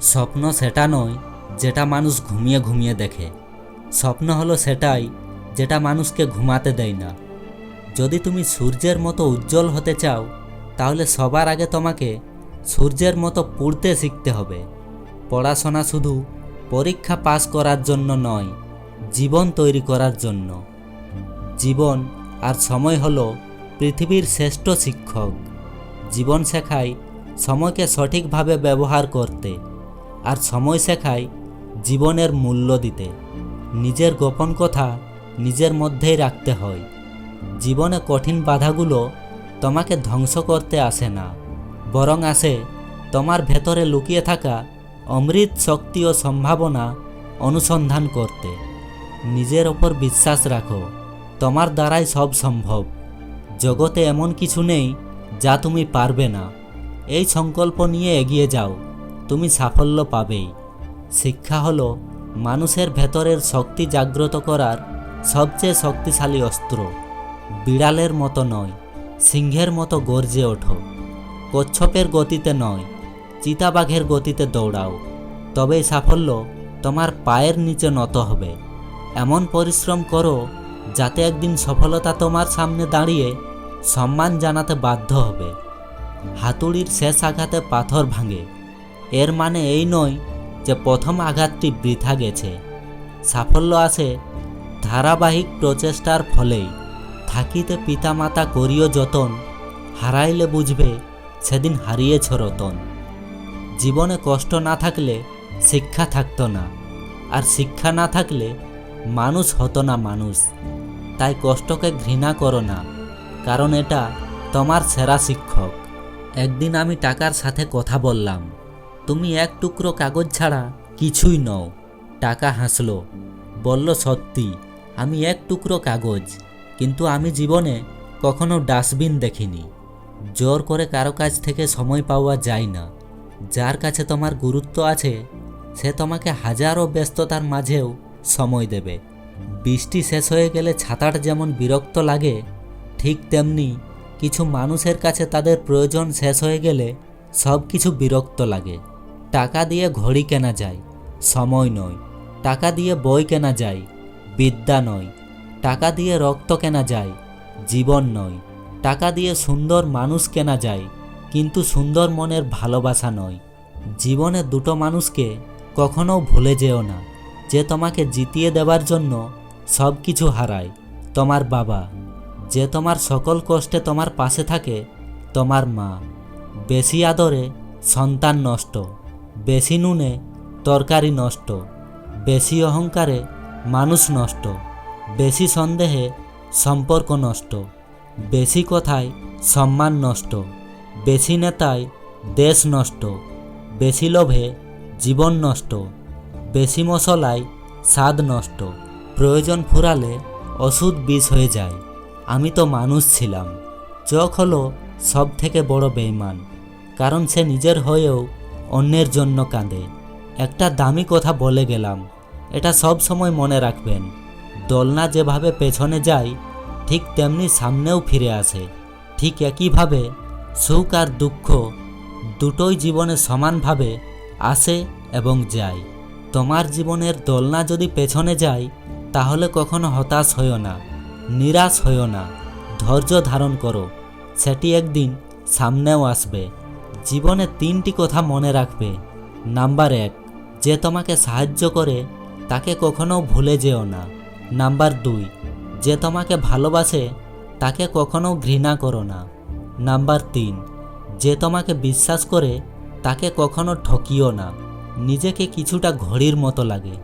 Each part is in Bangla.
স্বপ্ন সেটা নয় যেটা মানুষ ঘুমিয়ে ঘুমিয়ে দেখে। স্বপ্ন হলো সেটাই যেটা মানুষকে ঘুমাতে দেয় না। যদি তুমি সূর্যের মতো উজ্জ্বল হতে চাও, তাহলে সবার আগে তোমাকে সূর্যের মতো পড়তে শিখতে হবে। পড়াশোনা শুধু পরীক্ষা পাস করার জন্য নয়, জীবন তৈরি করার জন্য। জীবন আর সময় হলো পৃথিবীর শ্রেষ্ঠ শিক্ষক। জীবন শেখায় সময়কে সঠিকভাবে ব্যবহার করতে, আর সময় শেখায় জীবনের মূল্য দিতে। নিজের গোপন কথা নিজের মধ্যেই রাখতে হয়। জীবনে কঠিন বাধাগুলো তোমাকে ধ্বংস করতে আসে না, বরং আসে তোমার ভেতরে লুকিয়ে থাকা অমৃত শক্তি ও সম্ভাবনা অনুসন্ধান করতে। নিজের ওপর বিশ্বাস রাখো, তোমার দ্বারাই সব সম্ভব। জগতে এমন কিছু নেই যা তুমি পারবে না। এই সংকল্প নিয়ে এগিয়ে যাও, তুমি সাফল্য পাবেই। শিক্ষা হলো মানুষের ভেতরের শক্তি জাগ্রত করার সবচেয়ে শক্তিশালী অস্ত্র। বিড়ালের মতো নয়, সিংহের মতো গর্জে ওঠো। কচ্ছপের গতিতে নয়, চিতাবাঘের গতিতে দৌড়াও। তবেই সাফল্য তোমার পায়ের নিচে নত হবে। এমন পরিশ্রম করো যাতে একদিন সফলতা তোমার সামনে দাঁড়িয়ে সম্মান জানাতে বাধ্য হবে। হাতুড়ির শেষ আঘাতে পাথর ভাঙে, এর মানে এই নয় যে প্রথম আঘাতটি বৃথা গেছে। সাফল্য আসে ধারাবাহিক প্রচেষ্টার ফলেই। থাকিতে পিতামাতা করিও যতন, হারাইলে বুঝবে সেদিন হারিয়েছ রতন। জীবনে কষ্ট না থাকলে শিক্ষা থাকতো না, আর শিক্ষা না থাকলে মানুষ হতো না মানুষ। তাই কষ্টকে ঘৃণা করো না, কারণ এটা তোমার সেরা শিক্ষক। একদিন আমি টাকার সাথে কথা বললাম, তুমি এক টুকরো কাগজ ছাড়া কিছুই নও। টাকা হাসলো, বলল, সত্যি আমি এক টুকরো কাগজ, কিন্তু আমি জীবনে কখনো ডাস্টবিন দেখিনি। জোর করে কারো কাছ থেকে সময় পাওয়া যায় না। যার কাছে তোমার গুরুত্ব আছে, সে তোমাকে হাজারো ব্যস্ততার মাঝেও সময় দেবে। বৃষ্টি শেষ হয়ে গেলে ছাতাটা যেমন বিরক্ত লাগে, ঠিক তেমনি কিছু মানুষের কাছে তাদের প্রয়োজন শেষ হয়ে গেলে সব কিছু বিরক্ত লাগে। টাকা দিয়ে ঘড়ি কেনা যায়, সময় নয়। টাকা দিয়ে বই কেনা যায়, বিদ্যা নয়। টাকা দিয়ে রক্ত কেনা যায়, জীবন নয়। টাকা দিয়ে সুন্দর মানুষ কেনা যায়, কিন্তু সুন্দর মনের ভালোবাসা নয়। জীবনে দুটো মানুষকে কখনো ভুলে যেও না, যে তোমাকে জিতিয়ে দেওয়ার জন্য সব কিছু হারায়। তোমার বাবা, যে তোমার সকল কষ্টে তোমার পাশে থাকে। তোমার মা। বেশি আদরে সন্তান নষ্ট, বেশি নুনে তরকারি নষ্ট, বেশি অহংকারে মানুষ নষ্ট, বেশি সন্দেহে সম্পর্ক নষ্ট, বেশি কথায় সম্মান নষ্ট, বেশি নেতায় দেশ নষ্ট, বেশি লোভে জীবন নষ্ট, বেশি মশলায় স্বাদ নষ্ট। প্রয়োজন ফুরালে ওষুধ বিষ হয়ে যায়। আমি তো মানুষ ছিলাম। চোখ হলো সব থেকে বড় বেঈমান, কারণ সে নিজের হয়েও অন্যের জন্য কাঁদে। একটা দামি কথা বলে গেলাম, এটা সব সময় মনে রাখবেন। দোলনা যেভাবে পেছনে যায়, ঠিক তেমনি সামনেও ফিরে আসে। ঠিক একইভাবে সুখ আর দুঃখ দুটোই জীবনে সমানভাবে আসে এবং যায়। তোমার জীবনের দোলনা যদি পেছনে যায়, তাহলে কখনো হতাশ হইও না, নিরাশ হইও না। ধৈর্য ধারণ করো, সেটি একদিন সামনেও আসবে। জীবনে 3টি কথা মনে রাখবে। নাম্বার 1, যে তোমাকে সাহায্য করে তাকে কখনো ভুলে যেও না। নাম্বার 2, যে তোমাকে ভালোবাসে তাকে কখনো ঘৃণা করো না। নাম্বার 3, যে তোমাকে বিশ্বাস করে তাকে কখনো ঠকিও না। নিজেকে কিছুটা ঘড়ির মতো লাগে,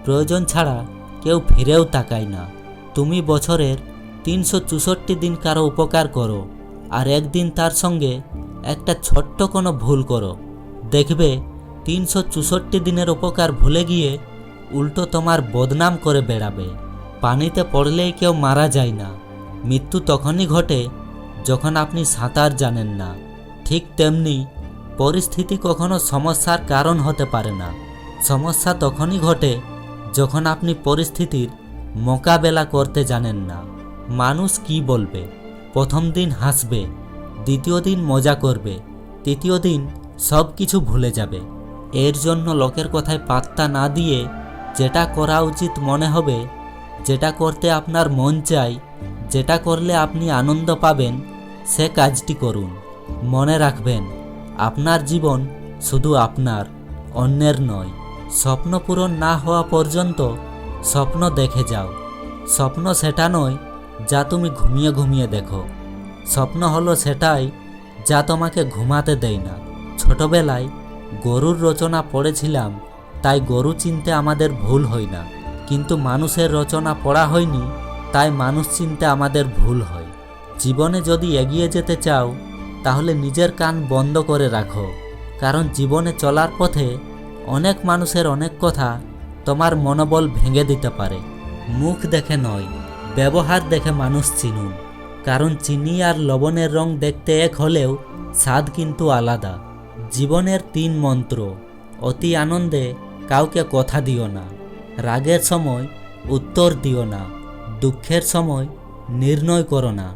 প্রয়োজন ছাড়া কেউ ফিরেও তাকায় না। তুমি বছরের 364 দিন কারো উপকার করো, আর একদিন তার সঙ্গে একটা ছোট্ট কোনো ভুল করো। দেখবে 364 দিনের উপকার ভুলে গিয়ে উল্টো তোমার বদনাম করে বেড়াবে। পানিতে পড়লেই কেউ মারা যায় না, মৃত্যু তখনই ঘটে যখন আপনি সাঁতার জানেন না। ঠিক তেমনি পরিস্থিতি কখনো সমস্যার কারণ হতে পারে না। সমস্যা তখনই ঘটে যখন আপনি পরিস্থিতির মোকাবেলা করতে জানেন না। মানুষ কি বলবে? প্রথম দিন হাসবে, দ্বিতীয় দিন মজা করবে, তৃতীয় দিন সব কিছু ভুলে যাবে। এর জন্য লোকের কথায় পাত্তা না দিয়ে যেটা করা উচিত মনে হবে, যেটা করতে আপনার মন চায়, যেটা করলে আপনি আনন্দ পাবেন, সে কাজটি করুন। মনে রাখবেন, আপনার জীবন শুধু আপনার, অন্যের নয়। স্বপ্ন পূরণ না হওয়া পর্যন্ত স্বপ্ন দেখে যাও। স্বপ্ন সেটা নয় যা তুমি ঘুমিয়ে ঘুমিয়ে দেখো। স্বপ্ন হলো সেটাই যা তোমাকে ঘুমাতে দেয় না। ছোটবেলায় গরুর রচনা পড়েছিলাম, তাই গরু চিনতে আমাদের ভুল হয় না, কিন্তু মানুষের রচনা পড়া হয়নি, তাই মানুষ চিনতে আমাদের ভুল হয়। জীবনে যদি এগিয়ে যেতে চাও তাহলে নিজের কান বন্ধ করে রাখো, কারণ জীবনে চলার পথে অনেক মানুষের অনেক কথা তোমার মনোবল ভেঙে দিতে পারে। মুখ দেখে নয়, ব্যবহার দেখে মানুষ চিনুন, কারণ চিনি আর লবণের রং দেখতে এক হলেও স্বাদ কিন্তু আলাদা। জীবনের 3 মন্ত্র: অতি আনন্দে কাউকে কথা দিও না, রাগের সময় উত্তর দিও না, দুঃখের সময় নির্ণয় করো না।